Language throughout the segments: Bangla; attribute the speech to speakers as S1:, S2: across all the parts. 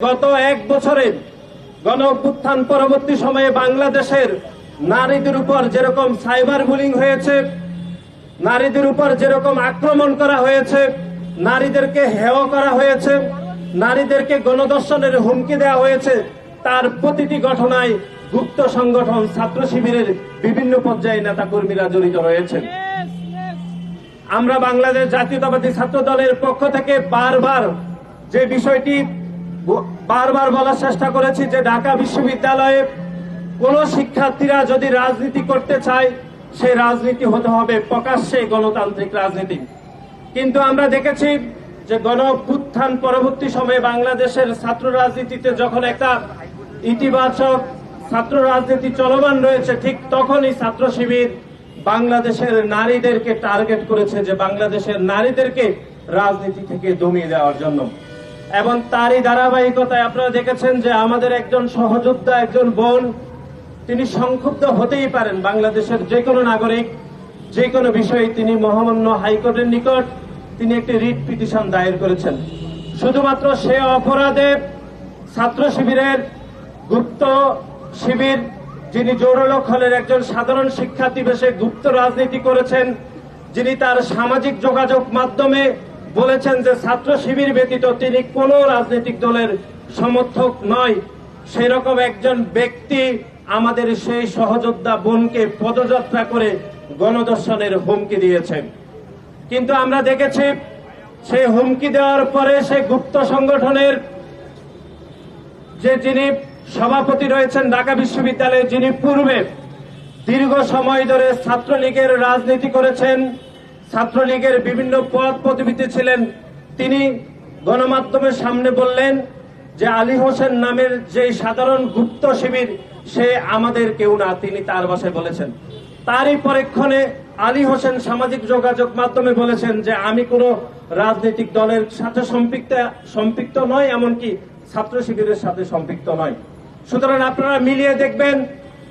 S1: গত এক বছরে গণ অভ্যুত্থান পরবর্তী সময়ে বাংলাদেশের নারীদের উপর যেরকম সাইবার বুলিং হয়েছে, নারীদের উপর যেরকম আক্রমণ করা হয়েছে, নারীদেরকে হেয় করা হয়েছে, নারীদেরকে গণধর্ষণের হুমকি দেওয়া হয়েছে, তার প্রতিটি ঘটনায় গুপ্ত সংগঠন ছাত্র শিবিরের বিভিন্ন পর্যায়ে নেতাকর্মীরা জড়িত রয়েছেন। আমরা বাংলাদেশ জাতীয়তাবাদী ছাত্র দলের পক্ষ থেকে বারবার যে বিষয়টি বলার চেষ্টা করেছি যে ঢাকা বিশ্ববিদ্যালয়ে কোন শিক্ষার্থীরা যদি রাজনীতি করতে চায় সেই রাজনীতি হতে হবে প্রকাশ্যে গণতান্ত্রিক রাজনীতি। কিন্তু আমরা দেখেছি যে গণ অভ্যুত্থান পরবর্তী সময়ে বাংলাদেশের ছাত্র রাজনীতিতে যখন একটা ইতিবাচক ছাত্র রাজনীতি চলমান রয়েছে, ঠিক তখনই ছাত্র শিবির বাংলাদেশের নারীদেরকে টার্গেট করেছে যে বাংলাদেশের নারীদেরকে রাজনীতি থেকে দমিয়ে দেওয়ার জন্য। এবং তারই ধারাবাহিকতায় আপনারা দেখেছেন যে আমাদের একজন সহযোদ্ধা, একজন বোন, তিনি সংক্ষুব্ধ হতেই পারেন। বাংলাদেশের যে কোনো নাগরিক যে কোনো বিষয়ে তিনি মহামান্য হাইকোর্টের নিকট তিনি একটি রিট পিটিশন দায়ের করেছেন। শুধুমাত্র সে অপরাধে ছাত্র শিবিরের গুপ্ত শিবির, যিনি জৌরলক হলের একজন সাধারণ শিক্ষার্থী বেশে গুপ্ত রাজনীতি করেছেন, যিনি তার সামাজিক যোগাযোগ মাধ্যমে বলেছেন যে ছাত্র শিবির ব্যতীত তিনি কোন রাজনৈতিক দলের সমর্থক নয়, সেই রকম একজন ব্যক্তি আমাদের সেই সহযোদ্ধা বোনকে পদযাত্রা করে গণধর্ষণের হুমকি দিয়েছেন। কিন্তু আমরা দেখেছি সেই হুমকি দেওয়ার পরে সেই গুপ্ত সংগঠনের যিনি সভাপতি রয়েছেন ঢাকা বিশ্ববিদ্যালয়ে, যিনি পূর্বে দীর্ঘ সময় ধরে ছাত্রলীগের রাজনীতি করেছেন, ছাত্রলীগের বিভিন্ন পদ পদবিতে ছিলেন, তিনি গণমাধ্যমের সামনে বললেন যে আলী হোসেন নামের যে সাধারণ গুপ্ত শিবির সে আমাদের কেউ না, তিনি তার ভাষায় বলেছেন। তারই পরক্ষণে আলী হোসেন সামাজিক যোগাযোগ মাধ্যমে বলেছেন যে আমি কোন রাজনৈতিক দলের সাথে সম্পৃক্ত নয়, এমনকি ছাত্র শিবিরের সাথে সম্পৃক্ত নয়। সুতরাং আপনারা মিলিয়ে দেখবেন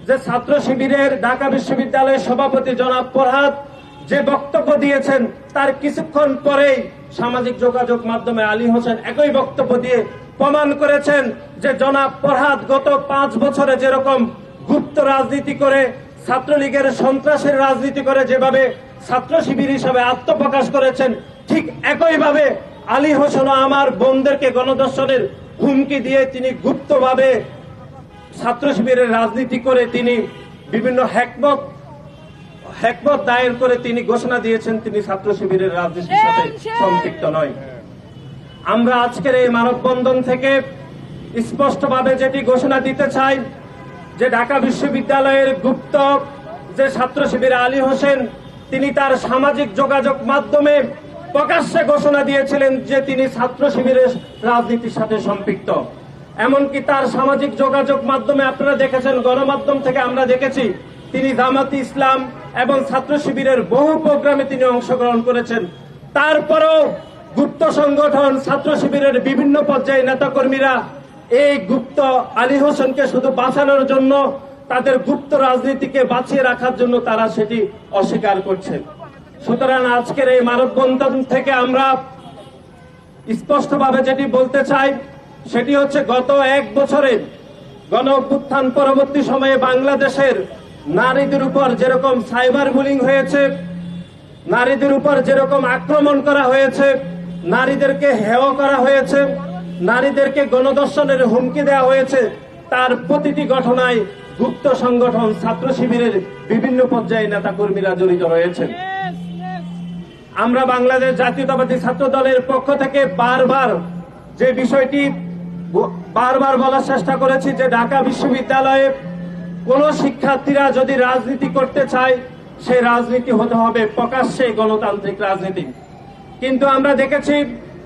S1: যে ছাত্র শিবিরের ঢাকা বিশ্ববিদ্যালয়ের সভাপতি জনাব ফরহাদ যে বক্তব্য দিয়েছেন তার কিছুক্ষণ পরেই সামাজিক যোগাযোগ মাধ্যমে আলী হোসেন একই বক্তব্য দিয়ে প্রমাণ করেছেন যে জনাব ফরহাদ গত 5 বছরে যেরকম গুপ্ত রাজনীতি করে, ছাত্রলীগের সন্ত্রাসের রাজনীতি করে যেভাবে ছাত্র শিবির হিসাবে আত্মপ্রকাশ করেছেন, ঠিক একইভাবে আলী হোসেনও আমার বোনদেরকে গণধর্ষণের হুমকি দিয়ে তিনি গুপ্তভাবে ছাত্র শিবিরের রাজনীতি করে তিনি বিভিন্ন হেকমত দায়ের করে তিনি ঘোষণা দিয়েছেন তিনি ছাত্র শিবিরের রাজনীতির সাথে সম্পৃক্ত নয়। আমরা আজকের এই মানববন্ধন থেকে স্পষ্টভাবে যেটি ঘোষণা দিতে চাই যে ঢাকা বিশ্ববিদ্যালয়ের গুপ্ত যে ছাত্র শিবির আলী হোসেন, তিনি তার সামাজিক যোগাযোগ মাধ্যমে প্রকাশ্যে ঘোষণা দিয়েছিলেন যে তিনি ছাত্র শিবিরের রাজনীতির সাথে সম্পৃক্ত। এমনকি তার সামাজিক যোগাযোগ মাধ্যমে আপনারা দেখেছেন, গণমাধ্যম থেকে আমরা দেখেছি তিনি জামাতি ইসলাম এবং ছাত্র শিবিরের বহু প্রোগ্রামে তিনি অংশগ্রহণ করেছেন। তারপরেও গুপ্ত সংগঠন ছাত্র শিবিরের বিভিন্ন পর্যায়ে নেতাকর্মীরা এই গুপ্ত আলী হোসেনকে শুধু বাঁচানোর জন্য, তাদের গুপ্ত রাজনীতিকে বাঁচিয়ে রাখার জন্য তারা সেটি অস্বীকার করছেন। সুতরাং আজকের এই মানববন্ধন থেকে আমরা স্পষ্টভাবে যেটি বলতে চাই সেটি হচ্ছে গত এক বছরে গণ অভ্যুত্থান পরবর্তী সময়ে বাংলাদেশের নারীদের উপর যেরকম সাইবার বুলিং হয়েছে, নারীদের উপর যেরকম আক্রমণ করা হয়েছে, নারীদেরকে হেয় করা হয়েছে, নারীদেরকে গণধর্ষণের হুমকি দেওয়া হয়েছে, তার প্রতিটি ঘটনায় গুপ্ত সংগঠন ছাত্র শিবিরের বিভিন্ন পর্যায়ে নেতাকর্মীরা জড়িত রয়েছেন। আমরা বাংলাদেশ জাতীয়তাবাদী ছাত্র দলের পক্ষ থেকে বারবার যে বিষয়টি বলার চেষ্টা করেছি যে ঢাকা বিশ্ববিদ্যালয়ে কোন শিক্ষার্থীরা যদি রাজনীতি করতে চায় সেই রাজনীতি হতে হবে প্রকাশ্যে গণতান্ত্রিক রাজনীতি। কিন্তু আমরা দেখেছি